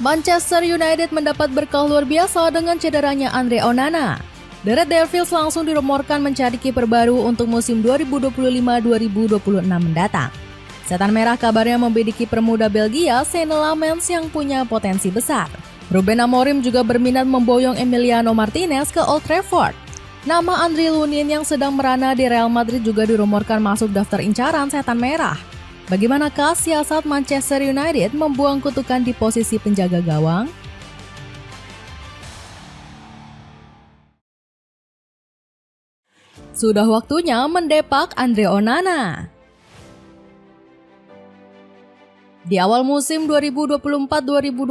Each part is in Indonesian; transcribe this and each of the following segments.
Manchester United mendapat berkah luar biasa dengan cederanya Andre Onana. The Red Devils langsung dirumorkan mencari kiper baru untuk musim 2025-2026 mendatang. Setan Merah kabarnya membidik kiper muda Belgia, Senne Lammens yang punya potensi besar. Ruben Amorim juga berminat memboyong Emiliano Martinez ke Old Trafford. Nama Andriy Lunin yang sedang merana di Real Madrid juga dirumorkan masuk daftar incaran Setan Merah. Bagaimanakah siasat Manchester United membuang kutukan di posisi penjaga gawang? Sudah waktunya mendepak Andre Onana. Di awal musim 2024-2025,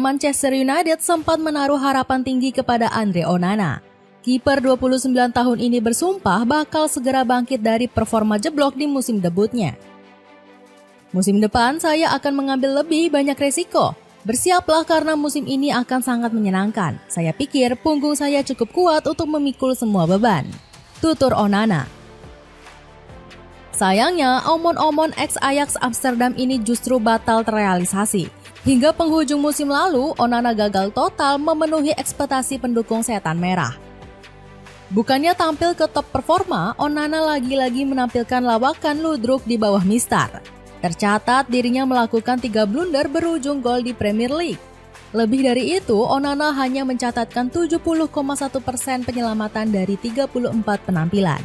Manchester United sempat menaruh harapan tinggi kepada Andre Onana. Kiper 29 tahun ini bersumpah bakal segera bangkit dari performa jeblok di musim debutnya. Musim depan saya akan mengambil lebih banyak resiko. Bersiaplah karena musim ini akan sangat menyenangkan. Saya pikir punggung saya cukup kuat untuk memikul semua beban. Tutur Onana. Sayangnya, omon-omon ex-Ajax Amsterdam ini justru batal terrealisasi. Hingga penghujung musim lalu, Onana gagal total memenuhi ekspektasi pendukung Setan Merah. Bukannya tampil ke top performa, Onana lagi-lagi menampilkan lawakan ludruk di bawah mistar. Tercatat dirinya melakukan 3 blunder berujung gol di Premier League. Lebih dari itu, Onana hanya mencatatkan 70,1% penyelamatan dari 34 penampilan.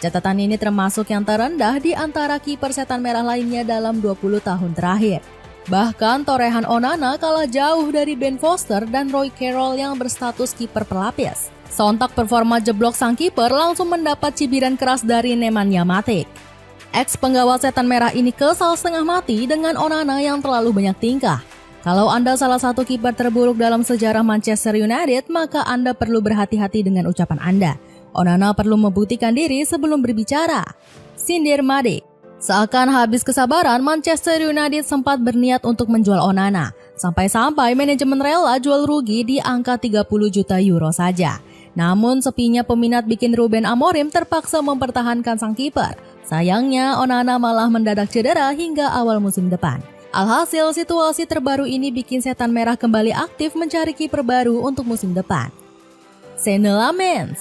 Catatan ini termasuk yang terendah di antara kiper Setan Merah lainnya dalam 20 tahun terakhir. Bahkan torehan Onana kalah jauh dari Ben Foster dan Roy Carroll yang berstatus kiper pelapis. Sontak performa jeblok sang kiper langsung mendapat cibiran keras dari Nemanja Matic. Ex-penggawa Setan Merah ini kesal setengah mati dengan Onana yang terlalu banyak tingkah. Kalau Anda salah satu kiper terburuk dalam sejarah Manchester United, maka Anda perlu berhati-hati dengan ucapan Anda. Onana perlu membuktikan diri sebelum berbicara. Sindir Matic. Seakan habis kesabaran, Manchester United sempat berniat untuk menjual Onana. Sampai-sampai manajemen rela jual rugi di angka 30 juta euro saja. Namun sepinya peminat bikin Ruben Amorim terpaksa mempertahankan sang kiper. Sayangnya, Onana malah mendadak cedera hingga awal musim depan. Alhasil, situasi terbaru ini bikin Setan Merah kembali aktif mencari kiper baru untuk musim depan. Senne Lammens.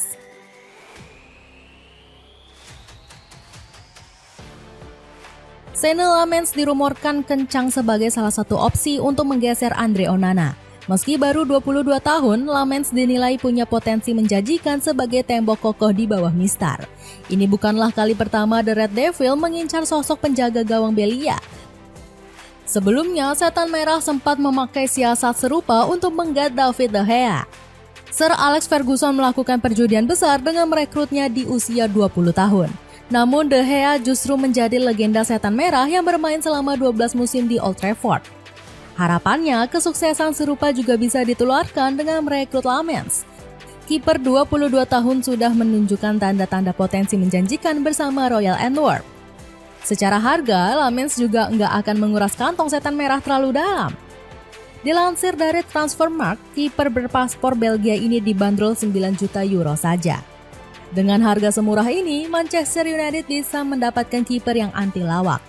Senne Lammens dirumorkan kencang sebagai salah satu opsi untuk menggeser Andre Onana. Meski baru 22 tahun, Lammens dinilai punya potensi menjanjikan sebagai tembok kokoh di bawah mistar. Ini bukanlah kali pertama The Red Devil mengincar sosok penjaga gawang Belgia. Sebelumnya, Setan Merah sempat memakai siasat serupa untuk menggat David De Gea. Sir Alex Ferguson melakukan perjudian besar dengan merekrutnya di usia 20 tahun. Namun De Gea justru menjadi legenda Setan Merah yang bermain selama 12 musim di Old Trafford. Harapannya, kesuksesan serupa juga bisa ditularkan dengan merekrut Lammens. Kiper 22 tahun sudah menunjukkan tanda-tanda potensi menjanjikan bersama Royal Antwerp. Secara harga, Lammens juga nggak akan menguras kantong Setan Merah terlalu dalam. Dilansir dari Transfermarkt, kiper berpaspor Belgia ini dibanderol 9 juta euro saja. Dengan harga semurah ini, Manchester United bisa mendapatkan kiper yang anti lawak.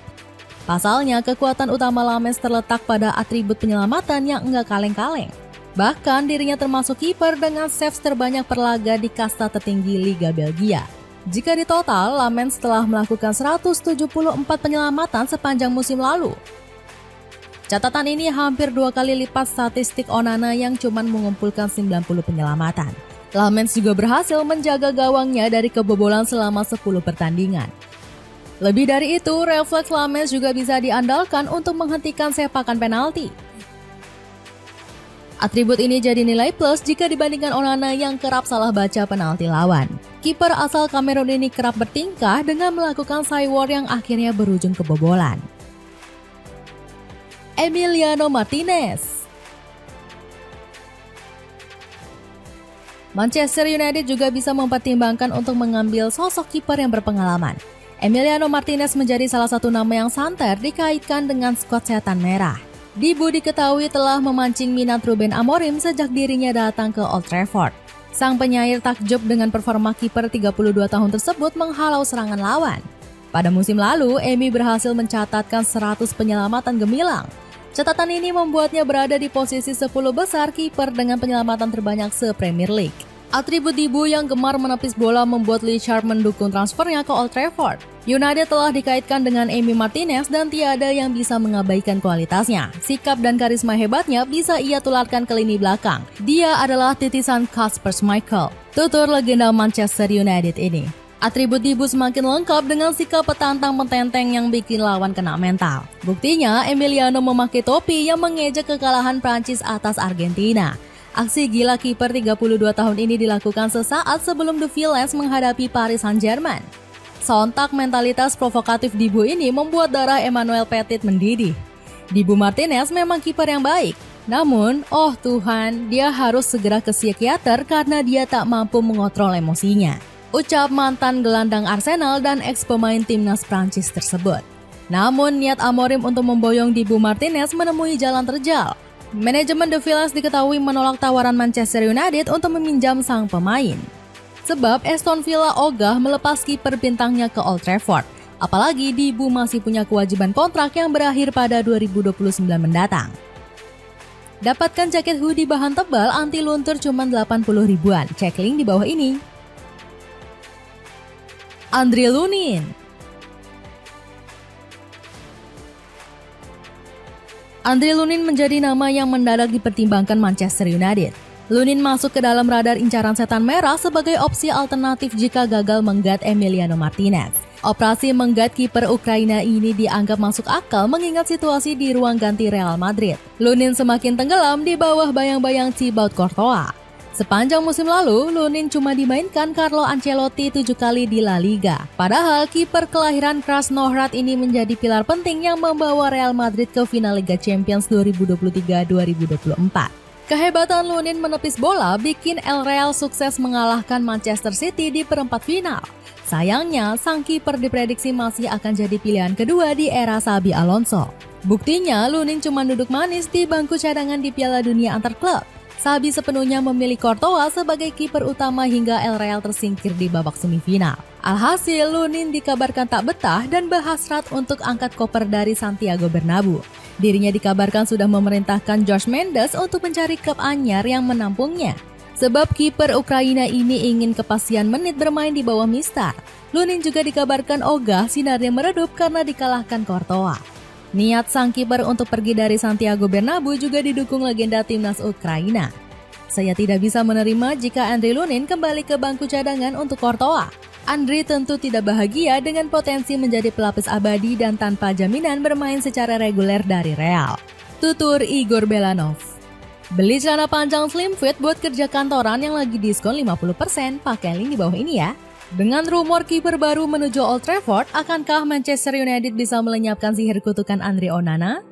Pasalnya, kekuatan utama Lammens terletak pada atribut penyelamatan yang enggak kaleng-kaleng. Bahkan dirinya termasuk kiper dengan saves terbanyak per laga di kasta tertinggi Liga Belgia. Jika ditotal, Lammens telah melakukan 174 penyelamatan sepanjang musim lalu. Catatan ini hampir 2 kali lipat statistik Onana yang cuma mengumpulkan 90 penyelamatan. Lammens juga berhasil menjaga gawangnya dari kebobolan selama 10 pertandingan. Lebih dari itu, refleks Lammens juga bisa diandalkan untuk menghentikan sepakan penalti. Atribut ini jadi nilai plus jika dibandingkan Onana yang kerap salah baca penalti lawan. Kiper asal Kamerun ini kerap bertingkah dengan melakukan sideward yang akhirnya berujung kebobolan. Emiliano Martinez. Manchester United juga bisa mempertimbangkan untuk mengambil sosok kiper yang berpengalaman. Emiliano Martinez menjadi salah satu nama yang santer dikaitkan dengan skuad Setan Merah. Dibu diketahui telah memancing minat Ruben Amorim sejak dirinya datang ke Old Trafford. Sang penyair takjub dengan performa kiper 32 tahun tersebut menghalau serangan lawan. Pada musim lalu, Emi berhasil mencatatkan 100 penyelamatan gemilang. Catatan ini membuatnya berada di posisi 10 besar kiper dengan penyelamatan terbanyak se-Premier League. Atribut Dibu yang gemar menepis bola membuat Lee Sharp mendukung transfernya ke Old Trafford. United telah dikaitkan dengan Emi Martinez dan tiada yang bisa mengabaikan kualitasnya. Sikap dan karisma hebatnya bisa ia tularkan ke lini belakang. Dia adalah titisan Kasper Schmeichel, tutur legenda Manchester United ini. Atribut Dibu semakin lengkap dengan sikap petantang petenteng yang bikin lawan kena mental. Buktinya, Emiliano memakai topi yang mengejek kekalahan Prancis atas Argentina. Aksi gila kiper 32 tahun ini dilakukan sesaat sebelum The Villains menghadapi Paris Saint-Germain. Sontak mentalitas provokatif Dibu ini membuat darah Emmanuel Petit mendidih. Dibu Martinez memang kiper yang baik. Namun, oh Tuhan, dia harus segera ke psikiater karena dia tak mampu mengontrol emosinya. Ucap mantan gelandang Arsenal dan ex-pemain timnas Prancis tersebut. Namun, niat Amorim untuk memboyong Dibu Martinez menemui jalan terjal. Manajemen The Villains diketahui menolak tawaran Manchester United untuk meminjam sang pemain. Sebab Aston Villa ogah melepas kiper bintangnya ke Old Trafford. Apalagi Dibu masih punya kewajiban kontrak yang berakhir pada 2029 mendatang. Dapatkan jaket hoodie bahan tebal anti luntur cuma 80 ribuan. Cek link di bawah ini. Andre Lunin. Andre Lunin menjadi nama yang mendadak dipertimbangkan Manchester United. Lunin masuk ke dalam radar incaran setan merah sebagai opsi alternatif jika gagal menggat Emiliano Martinez. Operasi menggat kiper Ukraina ini dianggap masuk akal mengingat situasi di ruang ganti Real Madrid. Lunin semakin tenggelam di bawah bayang-bayang Thibaut Courtois. Sepanjang musim lalu, Lunin cuma dimainkan Carlo Ancelotti 7 kali di La Liga. Padahal kiper kelahiran Krasnohrad ini menjadi pilar penting yang membawa Real Madrid ke final Liga Champions 2023-2024. Kehebatan Lunin menepis bola bikin El Real sukses mengalahkan Manchester City di perempat final. Sayangnya, sang kiper diprediksi masih akan jadi pilihan kedua di era Xabi Alonso. Buktinya, Lunin cuma duduk manis di bangku cadangan di Piala Dunia antar klub. Xabi sepenuhnya memilih Courtois sebagai kiper utama hingga El Real tersingkir di babak semifinal. Alhasil, Lunin dikabarkan tak betah dan berhasrat untuk angkat koper dari Santiago Bernabeu. Dirinya dikabarkan sudah memerintahkan Jorge Mendes untuk mencari klub anyar yang menampungnya. Sebab kiper Ukraina ini ingin kepastian menit bermain di bawah Mistar. Lunin juga dikabarkan ogah sinarnya meredup karena dikalahkan Courtois. Niat sang kiper untuk pergi dari Santiago Bernabeu juga didukung legenda timnas Ukraina. Saya tidak bisa menerima jika Andre Lunin kembali ke bangku cadangan untuk Courtois. Andre tentu tidak bahagia dengan potensi menjadi pelapis abadi dan tanpa jaminan bermain secara reguler dari Real. Tutur Igor Belanov. Beli celana panjang slim fit buat kerja kantoran yang lagi diskon 50%, pakai link di bawah ini ya. Dengan rumor kiper baru menuju Old Trafford, akankah Manchester United bisa melenyapkan sihir kutukan Andre Onana?